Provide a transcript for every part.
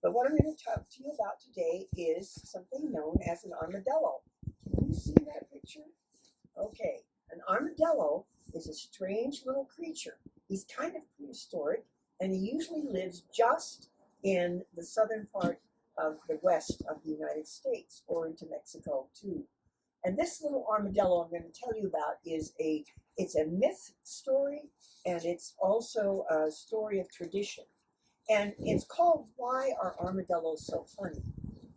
But what I'm going to talk to you about today is something known as an armadillo. Can you see that picture? Okay, an armadillo is a strange little creature. He's kind of prehistoric, and he usually lives just in the southern part of the west of the United States, or into Mexico too. And this little armadillo I'm going to tell you about it's a myth story, and it's also a story of tradition. And it's called Why Are Armadillos So Funny?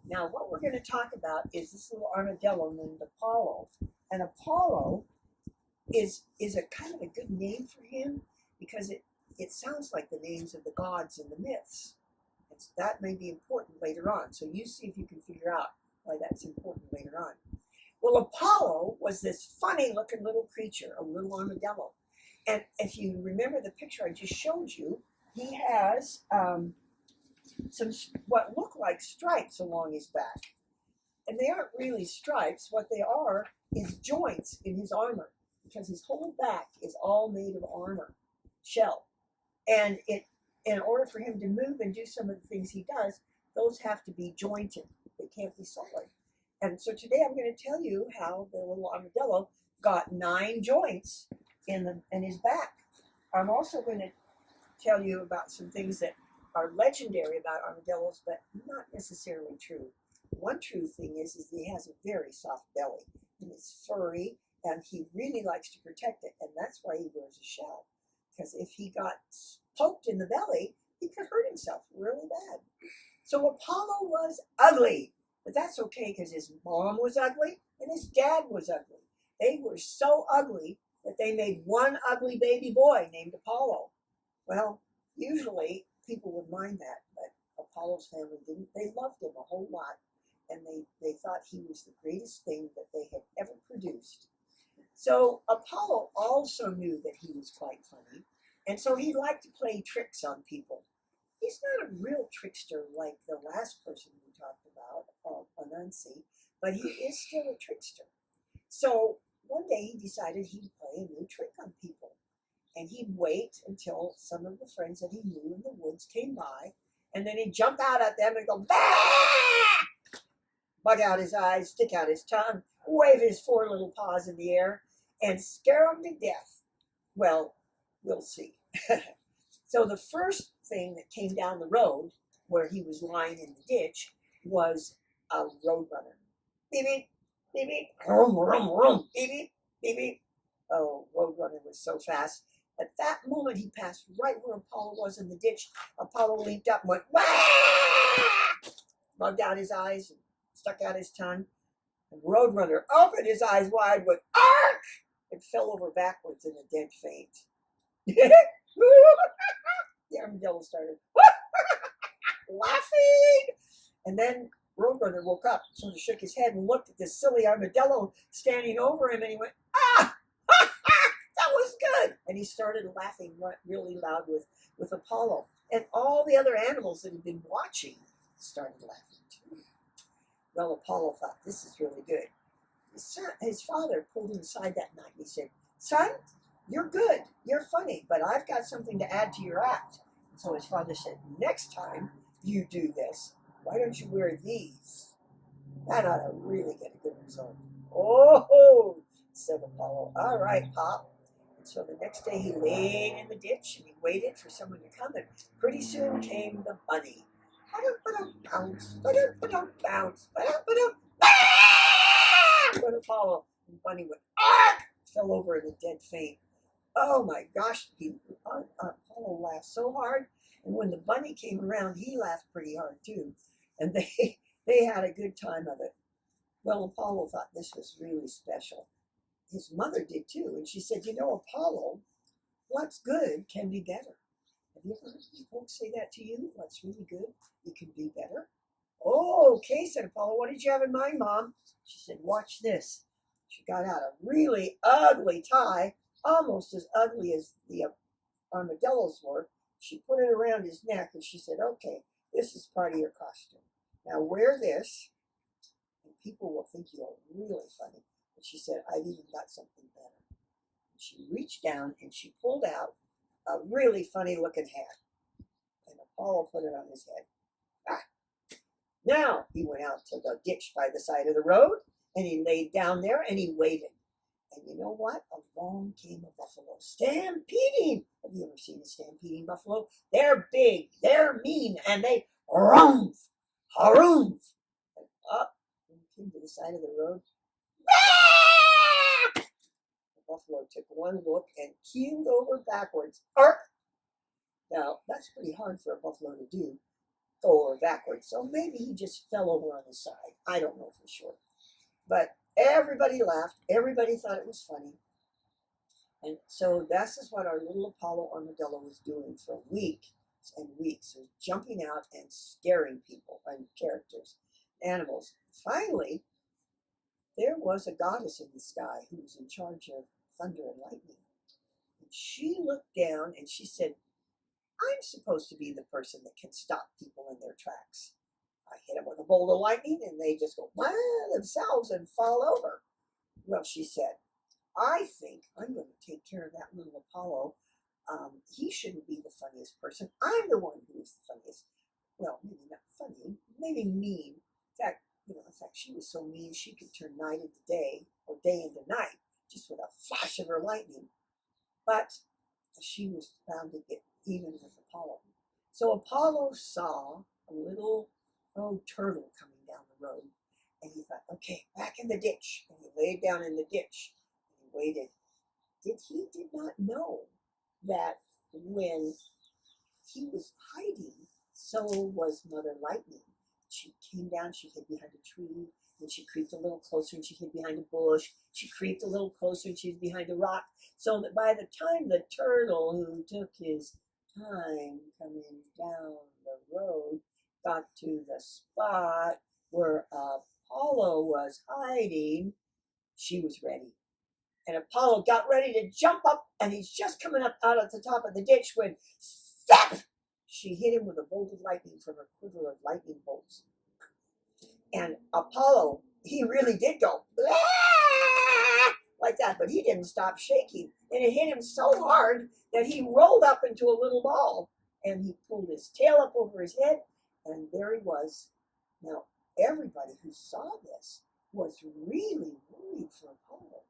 Now, what we're going to talk about is this little armadillo named Apollo. And Apollo is a kind of a good name for him because it sounds like the names of the gods in the myths. And so that may be important later on. So you see if you can figure out why that's important later on. Well, Apollo was this funny looking little creature, a little armadillo. And if you remember the picture I just showed you, he has some what look like stripes along his back. And they aren't really stripes. What they are is joints in his armor, because his whole back is all made of armor, shell. And in order for him to move and do some of the things he does, those have to be jointed. They can't be solid. And so today I'm going to tell you how the little armadillo got 9 joints in his back. I'm also going to tell you about some things that are legendary about armadillos, but not necessarily true. One true thing is he has a very soft belly, and it's furry, and he really likes to protect it, and that's why he wears a shell. Because if he got poked in the belly, he could hurt himself really bad. So Apollo was ugly, but that's okay because his mom was ugly and his dad was ugly. They were so ugly that they made one ugly baby boy named Apollo. Well, usually people would mind that, but Apollo's family didn't. They loved him a whole lot, and they thought he was the greatest thing that they had ever produced. So Apollo also knew that he was quite funny, and so he liked to play tricks on people. He's not a real trickster like the last person we talked about, Anansi, but he is still a trickster. So one day he decided he'd play a new trick on people. And he'd wait until some of the friends that he knew in the woods came by, and then he'd jump out at them and go, bah! Bug out his eyes, stick out his tongue, wave his 4 little paws in the air, and scare them to death. Well, we'll see. So the first thing that came down the road, where he was lying in the ditch, was a roadrunner. Beep, beep, beep, beep, vroom, vroom, vroom, beep, beep, beep, beep. Oh, roadrunner was so fast. At that moment, he passed right where Apollo was in the ditch. Apollo leaped up and went, wah! Bugged out his eyes and stuck out his tongue. And Roadrunner opened his eyes wide, went, ark! And fell over backwards in a dead faint. The armadillo started laughing. And then Roadrunner woke up, sort of shook his head and looked at this silly armadillo standing over him, and he went, ah! That was good. And he started laughing really loud with Apollo. And all the other animals that had been watching started laughing too. Well, Apollo thought, this is really good. His father pulled him aside that night and he said, son, you're good. You're funny, but I've got something to add to your act. So his father said, next time you do this, why don't you wear these? That ought to really get a good result. Oh, said Apollo. All right, Pop. So the next day he laid in the ditch and he waited for someone to come, and pretty soon came the bunny. Bounce, bounce, went Apollo, and Bunny went, ark! Fell over in a dead faint. Oh my gosh, Apollo laughed so hard, and when the bunny came around, he laughed pretty hard too, and they had a good time of it. Well, Apollo thought this was really special. His mother did too, and she said, you know, Apollo, what's good can be better. Have you ever heard folks say that to you? What's really good, it can be better. Oh, okay, said Apollo. What did you have in mind, Mom? She said, watch this. She got out a really ugly tie, almost as ugly as the armadillos were. She put it around his neck, and she said, okay, this is part of your costume. Now wear this, and people will think you are really funny. And she said, I've even got something better. And she reached down and she pulled out a really funny looking hat. And Apollo put it on his head. Now he went out to the ditch by the side of the road, and he laid down there and he waited. And you know what? Along came a buffalo stampeding. Have you ever seen a stampeding buffalo? They're big, they're mean, and they rumph, harumph. And up and came to the side of the road. The buffalo took one look and keeled over backwards. Ark! Now, that's pretty hard for a buffalo to do, go over backwards. So maybe he just fell over on his side. I don't know for sure. But everybody laughed. Everybody thought it was funny. And so this is what our little Apollo Armadillo was doing for weeks and weeks. He was jumping out and scaring people and characters, animals. Finally, there was a goddess in the sky who was in charge of thunder and lightning. And she looked down and she said, I'm supposed to be the person that can stop people in their tracks. I hit them with a bolt of lightning and they just go themselves and fall over. Well, she said, I think I'm going to take care of that little Apollo. He shouldn't be the funniest person. I'm the one who is the funniest. Well, maybe not funny, maybe mean. In fact, she was so mean she could turn night into day or day into night just with a flash of her lightning. But she was bound to get even with Apollo. So Apollo saw a little turtle coming down the road, and he thought, okay, back in the ditch. And he laid down in the ditch and he waited. He did not know that when he was hiding, so was Mother Lightning. She came down, she hid behind a tree, and she creeped a little closer and she hid behind a bush. She creeped a little closer and she hid behind a rock, so that by the time the turtle, who took his time coming down the road, got to the spot where Apollo was hiding, she was ready. And Apollo got ready to jump up, and he's just coming up out of the top of the ditch when, snap! She hit him with a bolt of lightning from her quiver of lightning bolts. And Apollo, he really did go, like that, but he didn't stop shaking. And it hit him so hard that he rolled up into a little ball, and he pulled his tail up over his head, and there he was. Now, everybody who saw this was really worried for Apollo.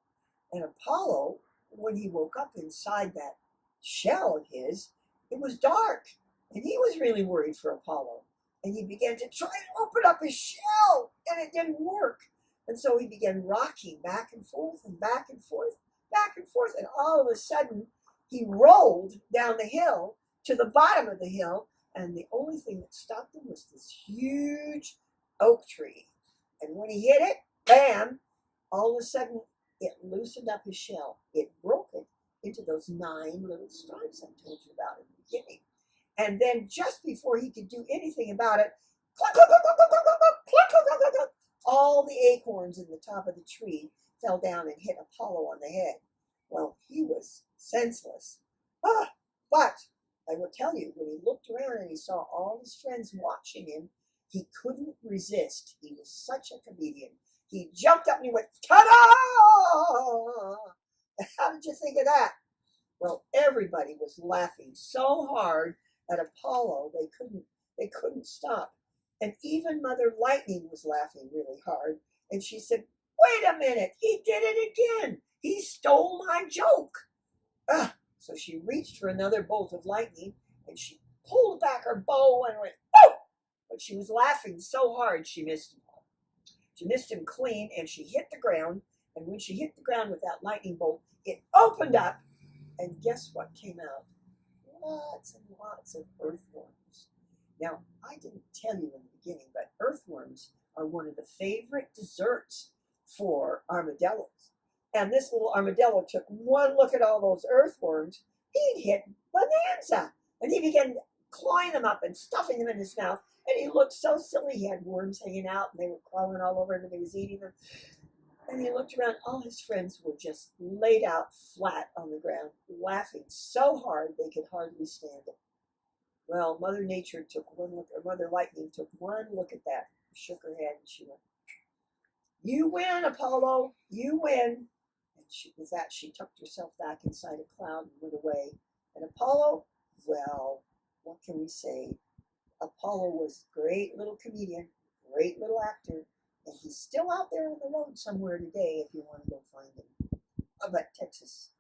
And Apollo, when he woke up inside that shell of his, it was dark. And he was really worried for Apollo. And he began to try and open up his shell, and it didn't work. And so he began rocking back and forth and back and forth, back and forth. And all of a sudden, he rolled down the hill to the bottom of the hill. And the only thing that stopped him was this huge oak tree. And when he hit it, bam, all of a sudden, it loosened up his shell. It broke it into those 9 little stripes I told you about in the beginning. And then just before he could do anything about it, cluck, cluck, cluck, cluck, cluck, cluck, cluck, cluck, cluck, cluck, all the acorns in the top of the tree fell down and hit Apollo on the head. Well, he was senseless. But I will tell you, when he looked around and he saw all his friends watching him, he couldn't resist. He was such a comedian. He jumped up and he went, ta-da! How did you think of that? Well, everybody was laughing so hard at Apollo, they couldn't stop. And even Mother Lightning was laughing really hard. And she said, wait a minute, he did it again. He stole my joke. So she reached for another bolt of lightning, and she pulled back her bow and went, oh! But she was laughing so hard she missed him. She missed him clean, and she hit the ground. And when she hit the ground with that lightning bolt, it opened up, and guess what came out? Lots and lots of earthworms. Now, I didn't tell you in the beginning, but earthworms are one of the favorite desserts for armadillos. And this little armadillo took one look at all those earthworms. He'd hit bonanza. And he began clawing them up and stuffing them in his mouth. And he looked so silly. He had worms hanging out, and they were crawling all over him, and he was eating them. And he looked around. All his friends were just laid out flat on the ground, laughing so hard they could hardly stand it. Well, Mother Nature took one look, or Mother Lightning took one look at that, shook her head, and she went, you win, Apollo, you win. And with that, she tucked herself back inside a cloud and went away. And Apollo, well, what can we say? Apollo was a great little comedian, great little actor, and he's still out there on the road somewhere today if you want to go find him. How about Texas?